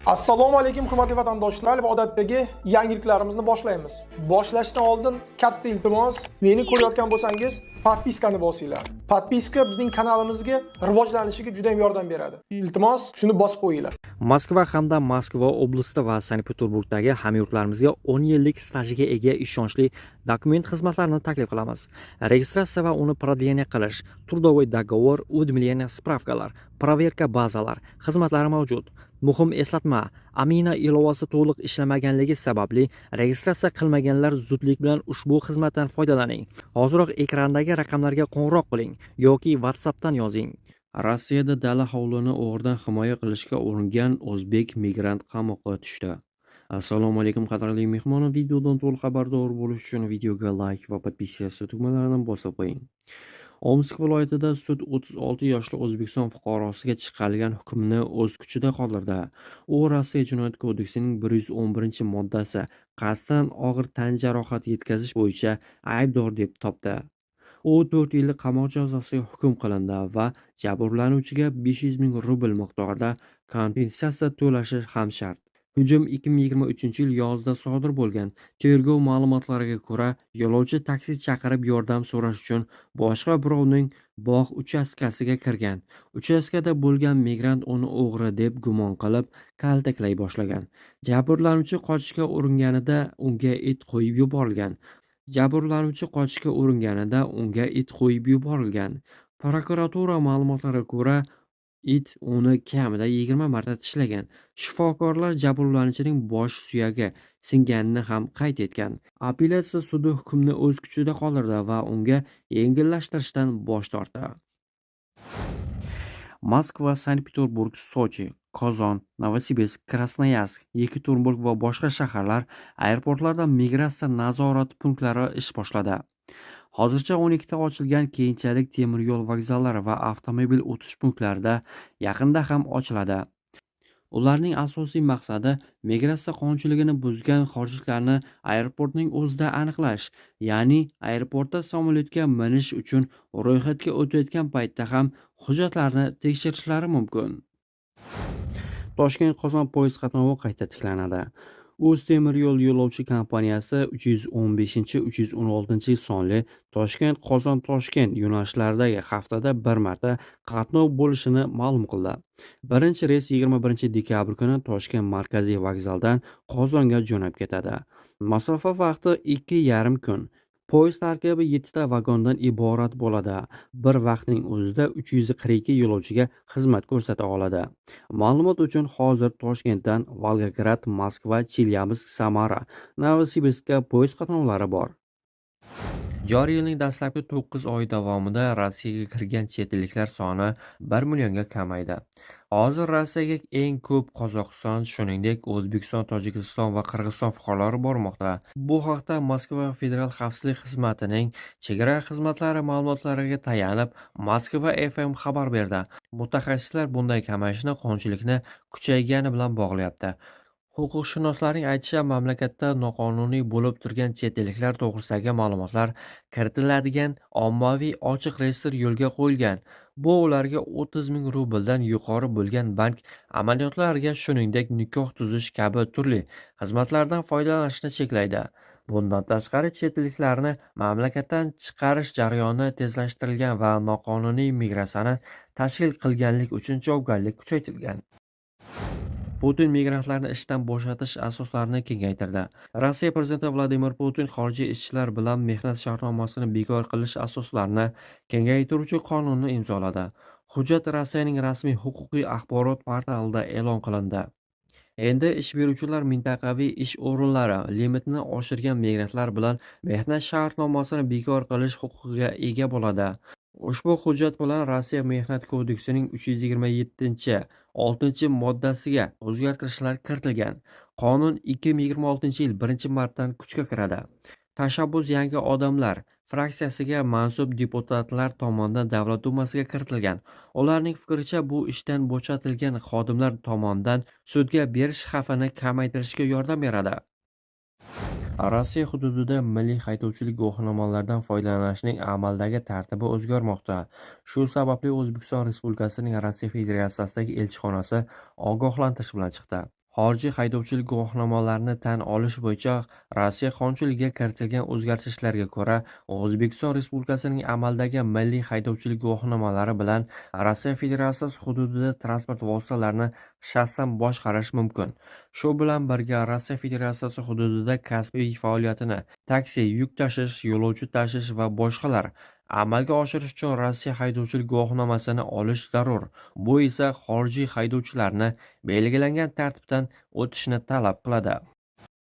Assalomu alaykum hurmatli vatandoshlar va odatdagi yangiliklarimizni boshlaymiz. Boshlashdan oldin katta iltimos, meni ko'rayotgan bo'lsangiz, podpiskani bosinglar. Podpiska bizning kanalimizga rivojlanishiga juda ham yordam beradi. Iltimos, shuni bosib qo'yinglar. Moskva hamda Moskva oblasti va Sankt-Peterburgdagi hamyurtlarimizga 10 yillik stajiga ega ishonchli dokument xizmatlarini taklif qilamiz. Registratsiya va uni продление qilish, трудовой договор, уведомление, spravkalar, проверка bazalar xizmatlari mavjud. Muhim eslatma, Amina ilovasi to'liq ishlamaganligi sababli registratsiya qilmaganlar zudlik bilan ushbu xizmatdan foydalaning. Hozirroq ekrandagi raqamlarga qo'ng'iroq qiling yoki WhatsAppdan yozing. Rossiyada dala hovlini o'g'ridan himoya qilishga uringan o'zbek migrant qamoqqa tushdi. Assalomu alaykum qadrli mehmonim, videodan to'liq xabardor bo'lish uchun videoga like va podpiska tugmalarini bosib qo'ying. Omsk viloyatida sud 36 yoshli O'zbekiston fuqarosiga chiqarilgan hukmni o'z kuchida qoldirdi. U Rossiya Jinoyat kodeksining 111-moddasi qasddan og'ir tan jarohati yetkazish bo'yicha aybdor deb topdi. U 4 yillik qamoq jazosiga hukm qilindi va jabrlanuvchiga 500 ming rubl miqdorida kompensatsiya to'lashi ham shart. Hujum 2023-yil yozda sodir bo'lgan. Tergov ma'lumotlariga ko'ra, yo'lovchi taksi chaqirib yordam so'rash uchun boshqa birovning bog' uchastkasiga kirgan. Uchastkada bo'lgan migrant uni o'g'ri deb gumon qilib, kaltaklay boshlagan. Jabrlanuvchi qochishga uringanida unga it qo'yib yuborilgan. Prokuratura ma'lumotlariga ko'ra, it uni kamida 20 marta tishlagan. Shifokorlar jabrlanuvchining bosh suyagi singanini ham qayd etgan. Apellyatsiya sudi hukmni o'z kuchida qoldirdi va unga yengillashtirishdan bosh tortdi. Moskva, Sankt-Peterburg, Sochi, Qozon, Novosibirsk, Krasnoyarsk, Yekaterinburg va boshqa shaharlar aeroportlarda migratsiya nazorati punktlari ish boshladi. Hozircha 12 ta ochilgan, keyinchalik temir yo'l vokzallari va avtomobil o'tish punktlarida yaqinda ham ochiladi. Ularning asosiy maqsadi migratsiya qonunchiligini buzgan xorijliklarni aeroportning o'zida aniqlash, ya'ni aeroportda samolyotga minish uchun ro'yxatga o'tayotgan paytda ham hujjatlarni tekshirishlari mumkin. Toshkent-Qozon poyezd qatnovi qayta tiklanadi. O'ztemir yo'l yo'lovchi kompaniyasi 315-316 sonli Toshkent-Qozon-Toshkent yo'nalishlaridagi haftada bir marta qatnov bo'lishini ma'lum qildi. Birinchi reys 21 dekabr kuni Toshkent markaziy vokzaldan Qozonga jo'nab ketadi. Masofa vaqti 2,5 kun. Poyezd tarkibi 7 ta vagondan iborat bo'ladi. Bir vaqtning o'zida 342 yo'lovchiga xizmat ko'rsata oladi. Ma'lumot uchun hozir Toshkentdan Volgograd, Moskva, Chelyabinsk, Samara, Novosibirskka poyezd qatnovlari bor. Joriy yilning dastlabki 9 oy davomida Rossiyaga kirgan chet elliklar soni 1 millionga kamaydi. Hozir Rossiyaga eng ko'p Qozog'iston, shuningdek O'zbekiston, Tojikiston va Qirg'iziston fuqarolari bormoqda. Bu haqda Moskva Federal xavfsizlik xizmatining chegara xizmatlari ma'lumotlariga tayanib, Moskva FM xabar berdi. Mutaxassislar bunday kamayishni qonunchilikni kuchaygani bilan bog'layapti. Huquqshunoslarning aytishicha, mamlakatda noqonuniy bo'lib turgan chet elliklar to'g'risidagi ma'lumotlar kiritiladigan ommaviy ochiq reyestr yo'lga qo'yilgan. Bu ularga 30 ming rubldan yuqori bo'lgan bank amaliyotlariga, shuningdek nikoh tuzish kabi turli xizmatlardan foydalanishni cheklaydi. Bundan tashqari, chet elliklarni mamlakatdan chiqarish jarayoni tezlashtirilgan va noqonuniy migratsiyani tashkil qilganlik uchun javobgarlik kuchaytirilgan. Putin migrantlarni ishdan bo'shatish asoslarini kengaytirdi. Rossiya prezidenti Vladimir Putin xorijiy ishchilar bilan mehnat shartnomasini bekor qilish asoslarini kengaytiruvchi qonunni imzoladi. Hujjat Rossiyaning rasmiy huquqiy axborot portalida e'lon qilindi. Endi ish beruvchilar mintaqaviy ish o'rinlari limitini oshirgan migrantlar bilan mehnat shartnomasini bekor qilish huquqiga ega bo'ladi. Ushbu hujjat bilan Rossiya Mehnat kodeksining 326-moddasiga o'zgartirishlar kiritilgan. Qonun 2026-yil 1-martdan kuchga kiradi. Tashabbus yangi odamlar fraksiyasiga mansub deputatlar tomonidan Davlat dumasiga kiritilgan. Ularning fikricha, bu ishdan bo'shatilgan xodimlar tomonidan sudga berish xavfini kamaytirishga yordam beradi. Rossiya hududida milliy haydovchilik guvohnomalaridan foydalanishning amaldagi tartibi o'zgarmoqda. Shu sababli O'zbekiston Respublikasining Rossiya Federatsiyasidagi elchixonasi ogohlantirish bilan chiqdi. Xorijiy haydovchilik guvohnomalarini tan olish bo'yicha Rossiya qonunchiligiga kiritilgan o'zgartirishlarga ko'ra, O'zbekiston Respublikasining amaldagi milliy haydovchilik guvohnomalari bilan Rossiya Federatsiyasi hududida transport vositalarini shaxsan boshqarish mumkin. Shu bilan birga Rossiya Federatsiyasi hududida kasbiy faoliyatini taksi, yuk tashish, yo'lovchi tashish va boshqalar amalga oshirish uchun Rossiya haydovchilik guvohnomasini olish zarur. Bu esa xorijiy haydovchilarni belgilangan tartibdan o'tishni talab qiladi.